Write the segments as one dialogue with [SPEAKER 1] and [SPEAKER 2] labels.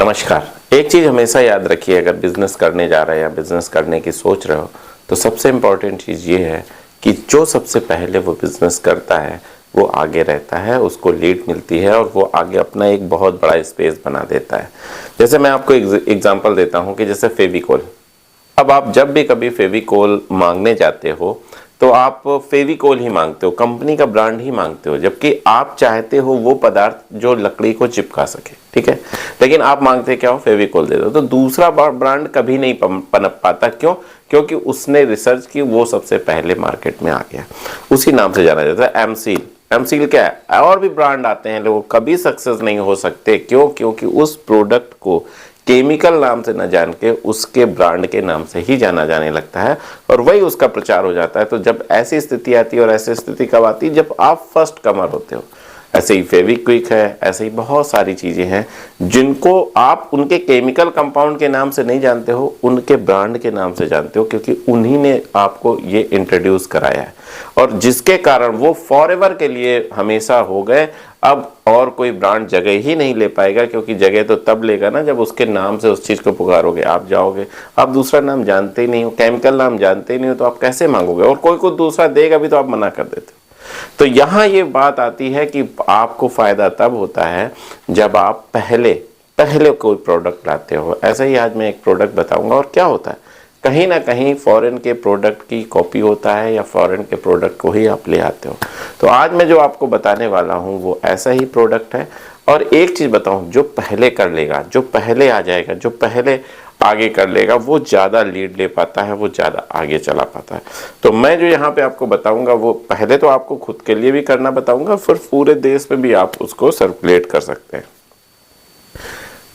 [SPEAKER 1] नमस्कार। एक चीज़ हमेशा याद रखिए, अगर बिजनेस करने जा रहे हैं या बिजनेस करने की सोच रहे हो तो सबसे इम्पोर्टेंट चीज़ ये है कि जो सबसे पहले वो बिजनेस करता है वो आगे रहता है, उसको लीड मिलती है और वो आगे अपना एक बहुत बड़ा स्पेस बना देता है। जैसे मैं आपको एग्जांपल देता हूँ कि जैसे फेविकोल। अब आप जब भी कभी फेविकोल मांगने जाते हो तो आप फेविकोल ही मांगते हो, कंपनी का ब्रांड ही मांगते हो, जबकि आप चाहते हो वो पदार्थ जो लकड़ी को चिपका सके, ठीक है। लेकिन आप मांगते क्या हो, फेविकोल दे दो। तो दूसरा ब्रांड कभी नहीं पनप पाता। क्यों? क्योंकि उसने रिसर्च की, वो सबसे पहले मार्केट में आ गया। उसी नाम से जाना जाता है एमसील। एमसील क्या है? और भी ब्रांड आते हैं, लोग कभी सक्सेस नहीं हो सकते। क्यों? क्योंकि उस प्रोडक्ट को केमिकल नाम से न जान के उसके ब्रांड के नाम से ही जाना जाने लगता है और वही उसका प्रचार हो जाता है। तो जब ऐसी स्थिति आती है, और ऐसी स्थिति कब आती है? जब आप फर्स्ट कमर होते हो। ऐसे ही फेविक्विक है, ऐसे ही बहुत सारी चीजें हैं जिनको आप उनके केमिकल कंपाउंड के नाम से नहीं जानते हो, उनके ब्रांड के नाम से जानते हो, क्योंकि उन्हीं ने आपको ये इंट्रोड्यूस कराया है और जिसके कारण वो फॉरएवर के लिए हमेशा हो गए। अब और कोई ब्रांड जगह ही नहीं ले पाएगा, क्योंकि जगह तो तब लेगा ना जब उसके नाम से उस चीज को पुकारोगे। आप जाओगे, आप दूसरा नाम जानते ही नहीं हो, केमिकल नाम जानते ही नहीं हो, तो आप कैसे मांगोगे? और कोई को दूसरा देगा भी तो आप मना कर देते हो। तो यहाँ ये बात आती है कि आपको फायदा तब होता है जब आप पहले कोई प्रोडक्ट लाते हो। ऐसे ही आज मैं एक प्रोडक्ट बताऊंगा, और क्या होता है, कहीं ना कहीं फॉरेन के प्रोडक्ट की कॉपी होता है या फॉरेन के प्रोडक्ट को ही आप ले आते हो। तो आज मैं जो आपको बताने वाला हूँ वो ऐसा ही प्रोडक्ट है। और एक चीज़ बताऊँ, जो पहले कर लेगा, जो पहले आ जाएगा, जो पहले आगे कर लेगा, वो ज़्यादा लीड ले पाता है, वो ज़्यादा आगे चला पाता है। तो मैं जो यहाँ पे आपको बताऊंगा वो पहले तो आपको खुद के लिए भी करना बताऊंगा, फिर पूरे देश में भी आप उसको सर्कुलेट कर सकते हैं।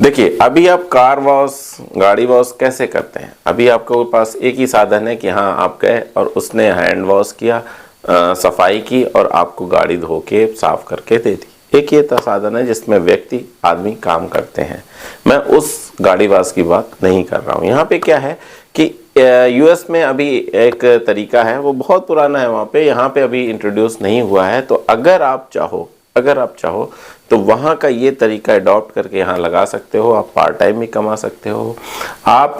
[SPEAKER 1] देखिए, अभी आप कार वॉश, गाड़ी वॉश कैसे करते हैं? अभी आपके पास एक ही साधन है कि हाँ, आप गए और उसने हैंड वॉश किया, सफाई की और आपको गाड़ी धो के साफ करके दे दी। एक ये साधन है जिसमें व्यक्ति, आदमी काम करते हैं। मैं उस गाड़ी वॉश की बात नहीं कर रहा हूँ। यहाँ पे क्या है कि यूएस में अभी एक तरीका है, वो बहुत पुराना है वहाँ पे, यहाँ पे अभी इंट्रोड्यूस नहीं हुआ है। तो अगर आप चाहो तो वहाँ का ये तरीका अडॉप्ट करके यहाँ लगा सकते हो। आप पार्ट टाइम भी कमा सकते हो, आप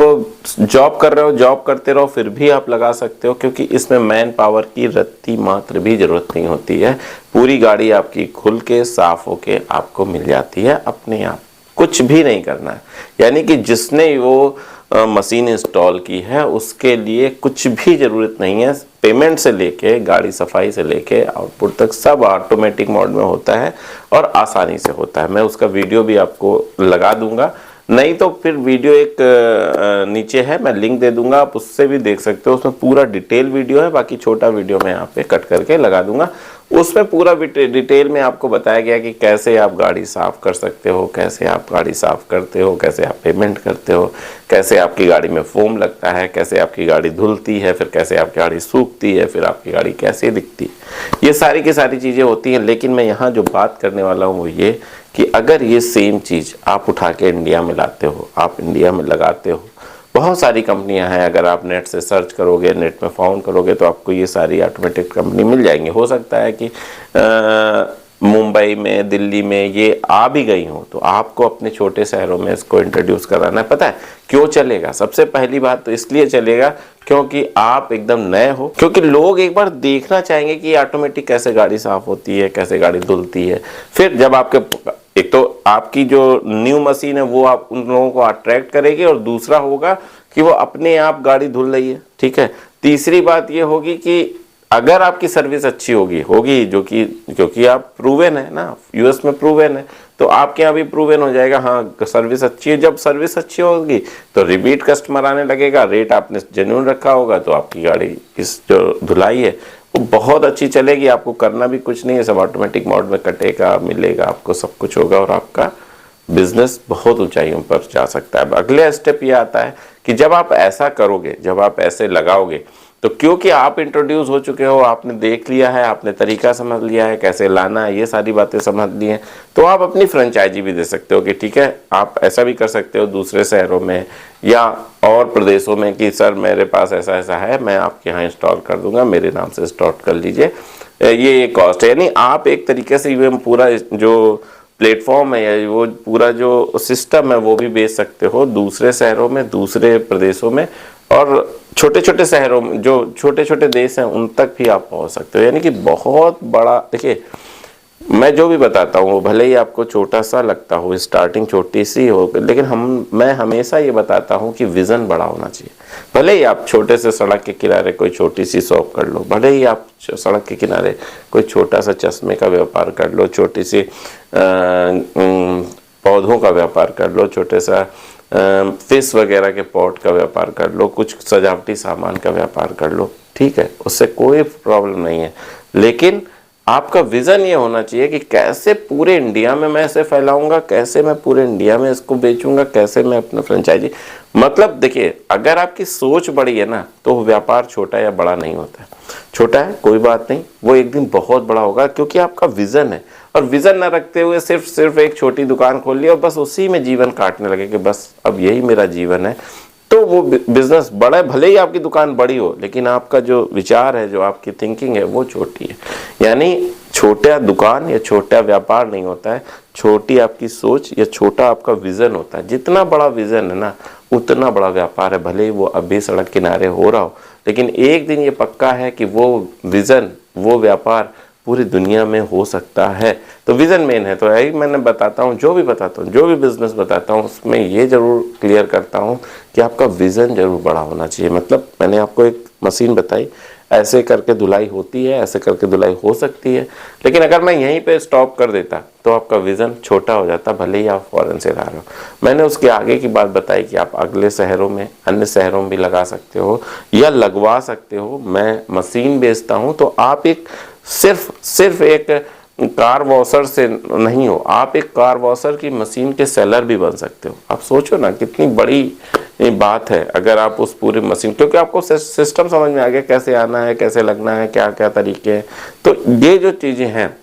[SPEAKER 1] जॉब कर रहे हो, जॉब करते रहो, फिर भी आप लगा सकते हो, क्योंकि इसमें मैन पावर की रत्ती मात्र भी जरूरत नहीं होती है। पूरी गाड़ी आपकी खुल के साफ होके आपको मिल जाती है अपने आप, कुछ भी नहीं करना है। यानी कि जिसने वो मशीन इंस्टॉल की है उसके लिए कुछ भी ज़रूरत नहीं है। पेमेंट से लेके गाड़ी सफाई से लेके आउटपुट तक सब ऑटोमेटिक मोड में होता है और आसानी से होता है। मैं उसका वीडियो भी आपको लगा दूंगा, नहीं तो फिर वीडियो एक नीचे है, मैं लिंक दे दूंगा, आप उससे भी देख सकते हो। उसमें पूरा डिटेल वीडियो है, बाकी छोटा वीडियो मैं यहाँ पे कट करके लगा दूंगा। उसमें पूरा डिटेल में आपको बताया गया कि कैसे आप गाड़ी साफ कर सकते हो, कैसे आप गाड़ी साफ करते हो, कैसे आप पेमेंट करते हो, कैसे आपकी गाड़ी में फोम लगता है, कैसे आपकी गाड़ी धुलती है, फिर कैसे आपकी गाड़ी सूखती है, फिर आपकी गाड़ी कैसे दिखती है। ये सारी की सारी चीज़ें होती हैं। लेकिन मैं यहाँ जो बात करने वाला हूँ वो ये कि अगर ये सेम चीज़ आप उठा के इंडिया में लाते हो, आप इंडिया में लगाते हो, बहुत सारी कंपनियां हैं, अगर आप नेट से सर्च करोगे, नेट में फाउंड करोगे तो आपको ये सारी ऑटोमेटिक कंपनी मिल जाएंगी। हो सकता है कि मुंबई में, दिल्ली में ये आ भी गई हो, तो आपको अपने छोटे शहरों में इसको इंट्रोड्यूस कराना है। पता है क्यों चलेगा? सबसे पहली बात तो इसलिए चलेगा क्योंकि आप एकदम नए हो, क्योंकि लोग एक बार देखना चाहेंगे कि ऑटोमेटिक कैसे गाड़ी साफ होती है, कैसे गाड़ी धुलती है। फिर जब आपके, एक तो आपकी जो न्यू मशीन है वो आप उन लोगों को अट्रैक्ट करेगी, और दूसरा होगा कि वो अपने आप गाड़ी धुल रही है, ठीक है। तीसरी बात ये होगी कि अगर आपकी सर्विस अच्छी होगी जो कि, क्योंकि आप प्रूवन है ना, यूएस में प्रूवन है, तो आपके यहाँ भी प्रूवन हो जाएगा हाँ सर्विस अच्छी है। जब सर्विस अच्छी होगी तो रिपीट कस्टमर आने लगेगा, रेट आपने जेन्युइन रखा होगा, तो आपकी गाड़ी इस जो धुलाई है वो बहुत अच्छी चलेगी। आपको करना भी कुछ नहीं है, सब ऑटोमेटिक मोड में कटेगा, मिलेगा आपको, सब कुछ होगा और आपका बिजनेस बहुत ऊंचाइयों पर जा सकता है। अगले स्टेप ये आता है कि जब आप ऐसा करोगे, जब आप ऐसे लगाओगे, तो क्योंकि आप इंट्रोड्यूस हो चुके हो, आपने देख लिया है, आपने तरीका समझ लिया है, कैसे लाना है, ये सारी बातें समझ ली हैं, तो आप अपनी फ्रेंचाइजी भी दे सकते हो कि ठीक है, आप ऐसा भी कर सकते हो दूसरे शहरों में या और प्रदेशों में कि सर मेरे पास ऐसा ऐसा है, मैं आपके यहाँ इंस्टॉल कर दूंगा, मेरे नाम से इंस्टॉल कर लीजिए, ये कॉस्ट है। यानी आप एक तरीके से ये पूरा जो प्लेटफॉर्म है या वो पूरा जो सिस्टम है वो भी बेच सकते हो दूसरे शहरों में, दूसरे प्रदेशों में, और छोटे छोटे शहरों में, जो छोटे छोटे देश हैं उन तक भी आप पहुंच सकते हो। यानी कि बहुत बड़ा, देखिए मैं जो भी बताता हूँ भले ही आपको छोटा सा लगता हो, स्टार्टिंग छोटी सी हो, लेकिन मैं हमेशा ये बताता हूँ कि विजन बड़ा होना चाहिए। भले ही आप छोटे से सड़क के किनारे कोई छोटी सी शॉप कर लो, भले ही आप सड़क के किनारे कोई छोटा सा चश्मे का व्यापार कर लो, छोटी सी पौधों का व्यापार कर लो, छोटे सा फिश वगैरह के पॉट का व्यापार कर लो, कुछ सजावटी सामान का व्यापार कर लो, ठीक है, उससे कोई प्रॉब्लम नहीं है। लेकिन आपका विजन ये होना चाहिए कि कैसे पूरे इंडिया में मैं इसे फैलाऊंगा, कैसे मैं पूरे इंडिया में इसको बेचूंगा, कैसे मैं अपना फ्रेंचाइजी, मतलब देखिए अगर आपकी सोच बड़ी है ना तो व्यापार छोटा या बड़ा नहीं होता है। छोटा है कोई बात नहीं, वो एक दिन बहुत बड़ा होगा क्योंकि आपका विजन है। और विजन ना रखते हुए सिर्फ एक छोटी दुकान खोल ली और बस उसी में जीवन काटने लगे कि बस अब यही मेरा जीवन है, तो वो बिजनेस बड़ा है, भले ही आपकी दुकान बड़ी हो लेकिन आपका जो विचार है, जो आपकी थिंकिंग है वो छोटी है। यानी छोटा दुकान या छोटा व्यापार नहीं होता है, छोटी आपकी सोच या छोटा आपका विजन होता है। जितना बड़ा विजन है ना उतना बड़ा व्यापार है, भले ही वो अभी सड़क किनारे हो रहा हो, लेकिन एक दिन ये पक्का है कि वो विजन, वो व्यापार पूरी दुनिया में हो सकता है। तो विजन मेन है। तो यही मैंने बताता हूँ, जो भी बताता हूँ, जो भी बिजनेस बताता हूँ उसमें ये जरूर क्लियर करता हूँ कि आपका विजन जरूर बड़ा होना चाहिए। मतलब मैंने आपको एक मशीन बताई, ऐसे करके धुलाई होती है, ऐसे करके धुलाई हो सकती है, लेकिन अगर मैं यहीं पे स्टॉप कर देता तो आपका विजन छोटा हो जाता, भले ही आप फॉरेन से ला रहे हो। मैंने उसके आगे की बात बताई कि आप अगले शहरों में, अन्य शहरों में भी लगा सकते हो या लगवा सकते हो। मैं मशीन बेचता हूँ तो आप एक सिर्फ एक कार वॉशर से नहीं हो, आप एक कार वॉशर की मशीन के सेलर भी बन सकते हो। आप सोचो ना कितनी बड़ी बात है अगर आप उस पूरी मशीन, क्योंकि आपको सिस्टम समझ में आ गया कैसे आना है, कैसे लगना है, क्या क्या तरीके हैं। तो ये जो चीज़ें हैं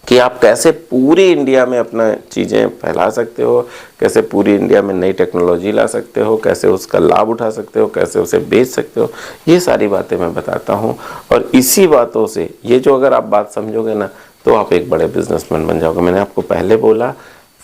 [SPEAKER 1] कि आप कैसे पूरी इंडिया में अपना चीज़ें फैला सकते हो, कैसे पूरी इंडिया में नई टेक्नोलॉजी ला सकते हो, कैसे उसका लाभ उठा सकते हो, कैसे उसे बेच सकते हो, ये सारी बातें मैं बताता हूँ। और इसी बातों से ये जो अगर आप बात समझोगे ना तो आप एक बड़े बिजनेसमैन बन जाओगे। मैंने आपको पहले बोला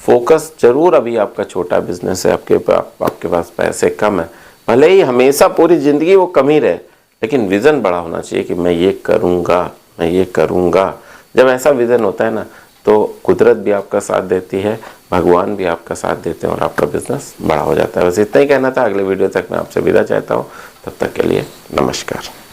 [SPEAKER 1] फोकस जरूर, अभी आपका छोटा बिजनेस है, आपके पास पैसे कम है, भले ही हमेशा पूरी ज़िंदगी वो कम ही रहे, लेकिन विज़न बड़ा होना चाहिए कि मैं ये करूँगा, मैं ये करूँगा। जब ऐसा विज़न होता है ना तो कुदरत भी आपका साथ देती है, भगवान भी आपका साथ देते हैं और आपका बिजनेस बड़ा हो जाता है। बस इतना ही कहना था। अगले वीडियो तक मैं आपसे विदा चाहता हूँ, तब तक के लिए नमस्कार।